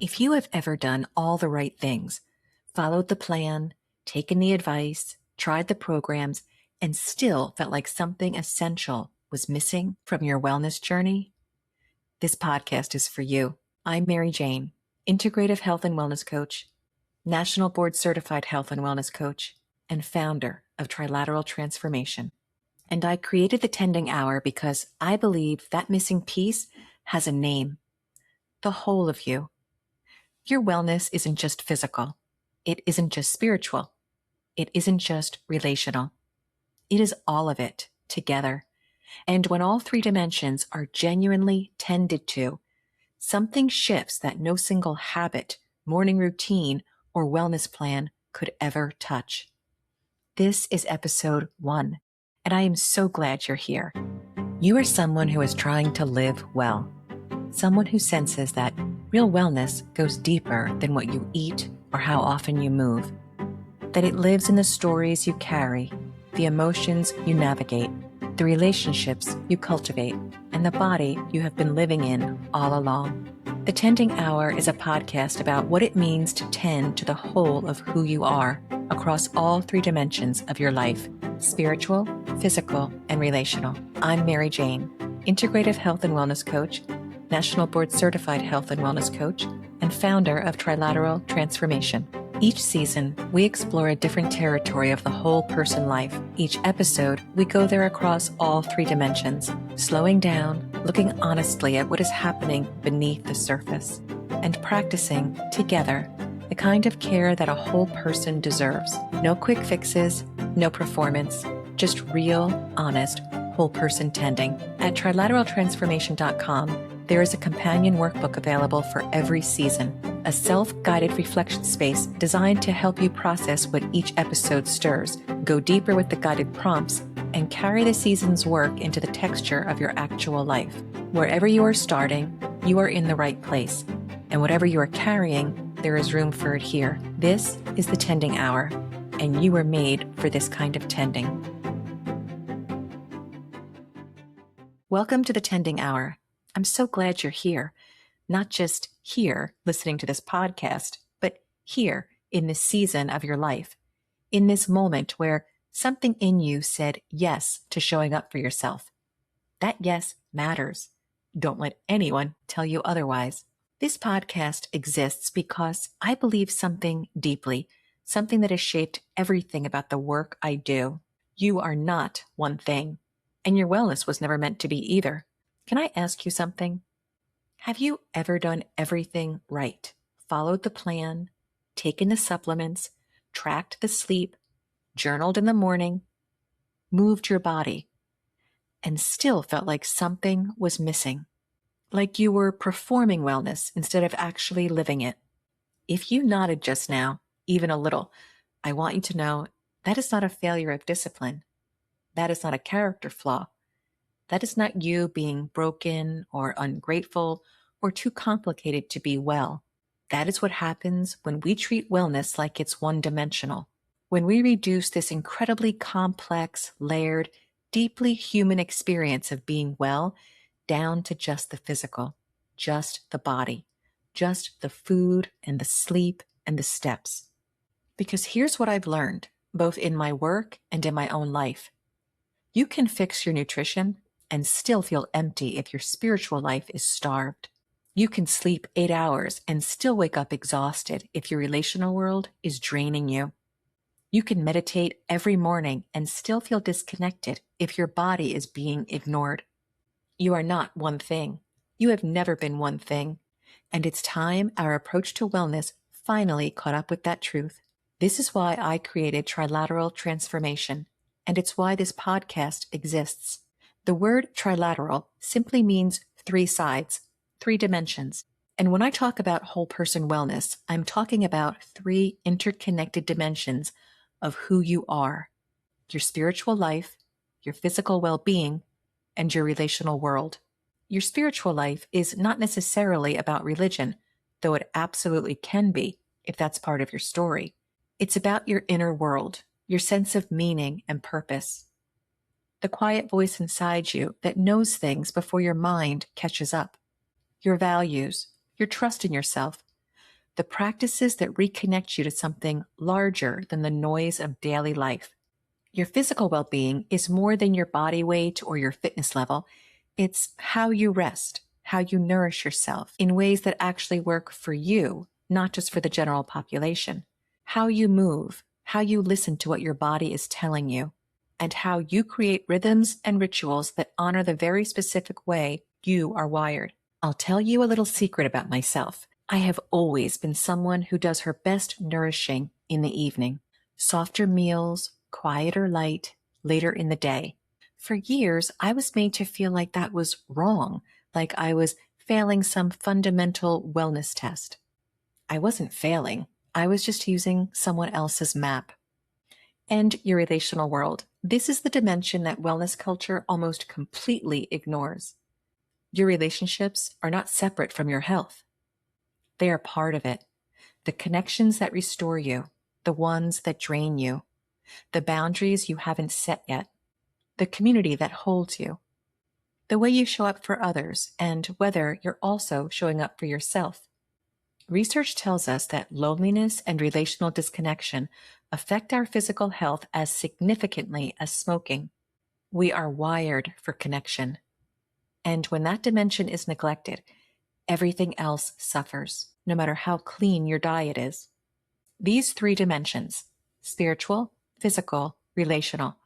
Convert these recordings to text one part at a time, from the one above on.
If you have ever done all the right things, followed the plan, taken the advice, tried the programs, and still felt like something essential was missing from your wellness journey, this podcast is for you. I'm Mary Jane, Integrative Health and Wellness Coach, National Board Certified Health and Wellness Coach, and founder of Trilateral Transformation. And I created the Tending Hour because I believe that missing piece has a name: the whole of you. Your wellness isn't just physical. It isn't just spiritual. It isn't just relational. It is all of it together. And when all three dimensions are genuinely tended to, something shifts that no single habit, morning routine, or wellness plan could ever touch. This is episode 1, and I am so glad you're here. You are someone who is trying to live well. Someone who senses that real wellness goes deeper than what you eat or how often you move. That it lives in the stories you carry, the emotions you navigate, the relationships you cultivate, and the body you have been living in all along. The Tending Hour is a podcast about what it means to tend to the whole of who you are across all three dimensions of your life: spiritual, physical, and relational. I'm Mary Jane, Integrative Health and Wellness Coach, National Board Certified Health and Wellness Coach, and founder of Trilateral Transformation. Each season, we explore a different territory of the whole person life. Each episode, we go there across all three dimensions, slowing down, looking honestly at what is happening beneath the surface, and practicing, together, the kind of care that a whole person deserves. No quick fixes, no performance, just real, honest, whole person tending. At trilateraltransformation.com, there is a companion workbook available for every season, a self-guided reflection space designed to help you process what each episode stirs, go deeper with the guided prompts, and carry the season's work into the texture of your actual life. Wherever you are starting, you are in the right place. And whatever you are carrying, there is room for it here. This is the Tending Hour, and you were made for this kind of tending. Welcome to the Tending Hour. I'm so glad you're here. Not just here listening to this podcast, but here in this season of your life, in this moment where something in you said yes to showing up for yourself. That yes matters. Don't let anyone tell you otherwise. This podcast exists because I believe something deeply, something that has shaped everything about the work I do. You are not one thing, and your wellness was never meant to be either. Can I ask you something? Have you ever done everything right? Followed the plan, taken the supplements, tracked the sleep, journaled in the morning, moved your body, and still felt like something was missing? Like you were performing wellness instead of actually living it? If you nodded just now, even a little, I want you to know that is not a failure of discipline. That is not a character flaw. That is not you being broken or ungrateful or too complicated to be well. That is what happens when we treat wellness like it's one-dimensional. When we reduce this incredibly complex, layered, deeply human experience of being well down to just the physical, just the body, just the food and the sleep and the steps. Because here's what I've learned, both in my work and in my own life. You can fix your nutrition and still feel empty if your spiritual life is starved. You can sleep 8 hours and still wake up exhausted if your relational world is draining you. You can meditate every morning and still feel disconnected if your body is being ignored. You are not one thing. You have never been one thing. And it's time our approach to wellness finally caught up with that truth. This is why I created Trilateral Transformation, and it's why this podcast exists. The word trilateral simply means 3 sides, 3 dimensions. And when I talk about whole person wellness, I'm talking about 3 interconnected dimensions of who you are: your spiritual life, your physical well-being, and your relational world. Your spiritual life is not necessarily about religion, though it absolutely can be if that's part of your story. It's about your inner world, your sense of meaning and purpose. The quiet voice inside you that knows things before your mind catches up. Your values, your trust in yourself, the practices that reconnect you to something larger than the noise of daily life. Your physical well-being is more than your body weight or your fitness level. It's how you rest, how you nourish yourself in ways that actually work for you, not just for the general population. How you move, how you listen to what your body is telling you, and how you create rhythms and rituals that honor the very specific way you are wired. I'll tell you a little secret about myself. I have always been someone who does her best nourishing in the evening. Softer meals, quieter light, later in the day. For years, I was made to feel like that was wrong, like I was failing some fundamental wellness test. I wasn't failing. I was just using someone else's map. And your relational world. This is the dimension that wellness culture almost completely ignores. Your relationships are not separate from your health. They are part of it. The connections that restore you, the ones that drain you, the boundaries you haven't set yet, the community that holds you, the way you show up for others, and whether you're also showing up for yourself. Research tells us that loneliness and relational disconnection affect our physical health as significantly as smoking. We are wired for connection. And when that dimension is neglected, everything else suffers, no matter how clean your diet is. These three dimensions, spiritual, physical, relational,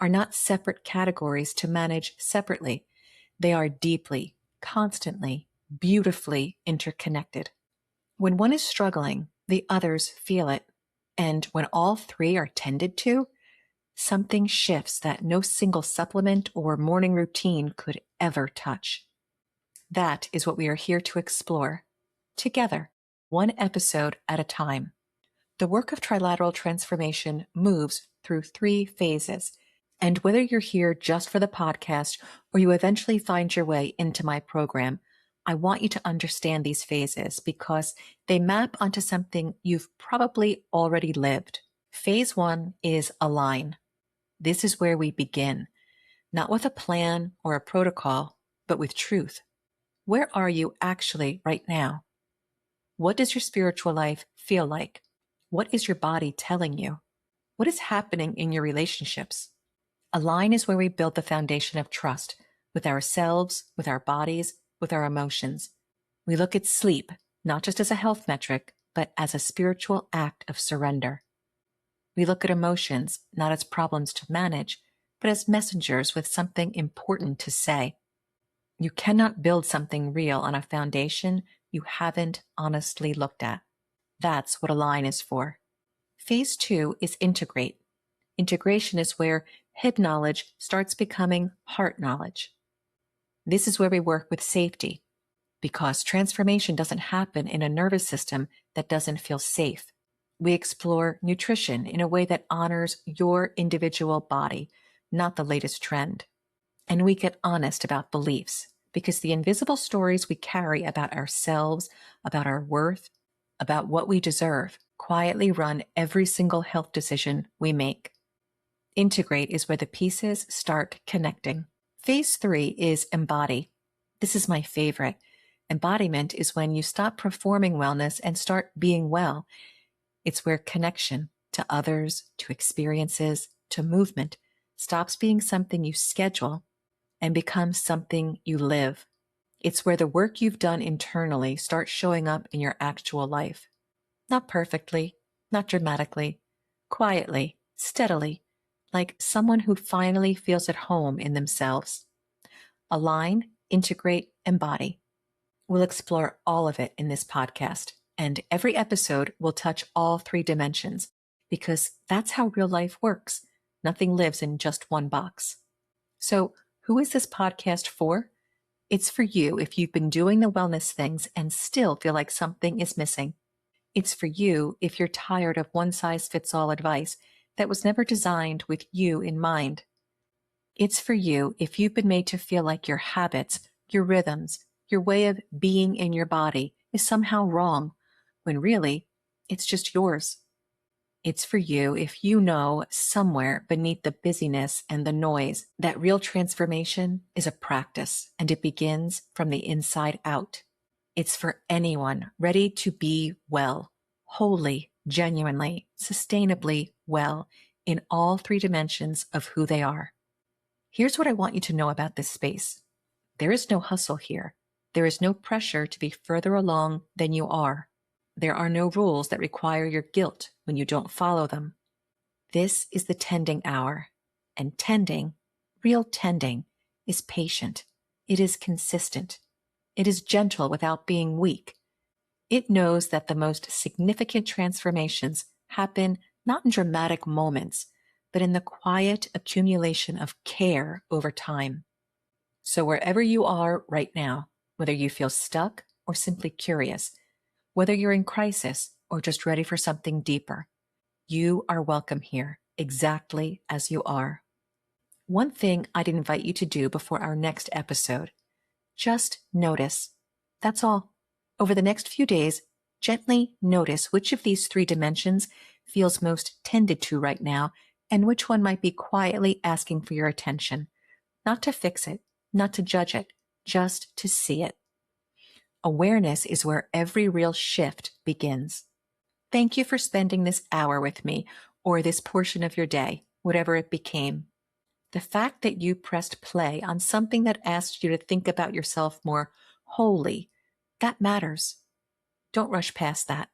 are not separate categories to manage separately. They are deeply, constantly, beautifully interconnected. When one is struggling, the others feel it. And when all three are tended to, something shifts that no single supplement or morning routine could ever touch. That is what we are here to explore, together, one episode at a time. The work of trilateral transformation moves through 3 phases, and whether you're here just for the podcast or you eventually find your way into my program, I want you to understand these phases because they map onto something you've probably already lived. Phase 1 is align. This is where we begin, not with a plan or a protocol, but with truth. Where are you actually right now? What does your spiritual life feel like? What is your body telling you? What is happening in your relationships? Align is where we build the foundation of trust with ourselves, with our bodies, with our emotions. We look at sleep, not just as a health metric, but as a spiritual act of surrender. We look at emotions, not as problems to manage, but as messengers with something important to say. You cannot build something real on a foundation you haven't honestly looked at. That's what Align is for. Phase 2 is integrate. Integration is where head knowledge starts becoming heart knowledge. This is where we work with safety, because transformation doesn't happen in a nervous system that doesn't feel safe. We explore nutrition in a way that honors your individual body, not the latest trend. And we get honest about beliefs, because the invisible stories we carry about ourselves, about our worth, about what we deserve, quietly run every single health decision we make. Integrate is where the pieces start connecting. Phase 3 is embody. This is my favorite. Embodiment is when you stop performing wellness and start being well. It's where connection to others, to experiences, to movement stops being something you schedule and becomes something you live. It's where the work you've done internally starts showing up in your actual life. Not perfectly, not dramatically, quietly, steadily, like someone who finally feels at home in themselves. Align, integrate, embody. We'll explore all of it in this podcast, and every episode will touch all 3 dimensions, because that's how real life works. Nothing lives in just one box. So, who is this podcast for? It's for you if you've been doing the wellness things and still feel like something is missing. It's for you if you're tired of one-size-fits-all advice that was never designed with you in mind. It's for you if you've been made to feel like your habits, your rhythms, your way of being in your body is somehow wrong, when really, it's just yours. It's for you if you know somewhere beneath the busyness and the noise that real transformation is a practice and it begins from the inside out. It's for anyone ready to be well, wholly, genuinely, sustainably well in all three dimensions of who they are. Here's what I want you to know about this space. There is no hustle here. There is no pressure to be further along than you are. There are no rules that require your guilt when you don't follow them. This is the tending hour. And tending, real tending, is patient. It is consistent. It is gentle without being weak. It knows that the most significant transformations happen not in dramatic moments, but in the quiet accumulation of care over time. So wherever you are right now, whether you feel stuck or simply curious, whether you're in crisis or just ready for something deeper, you are welcome here, exactly as you are. One thing I'd invite you to do before our next episode, just notice. That's all. Over the next few days, gently notice which of these three dimensions feels most tended to right now and which one might be quietly asking for your attention. Not to fix it, not to judge it, just to see it. Awareness is where every real shift begins. Thank you for spending this hour with me, or this portion of your day, whatever it became. The fact that you pressed play on something that asked you to think about yourself more wholly, that matters. Don't rush past that.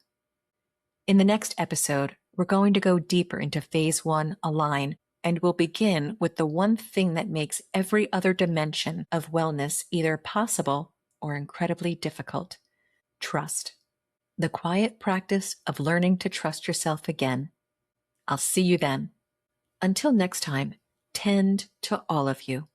In the next episode, we're going to go deeper into phase 1, align, and we'll begin with the one thing that makes every other dimension of wellness either possible or incredibly difficult: trust. The quiet practice of learning to trust yourself again. I'll see you then. Until next time, tend to all of you.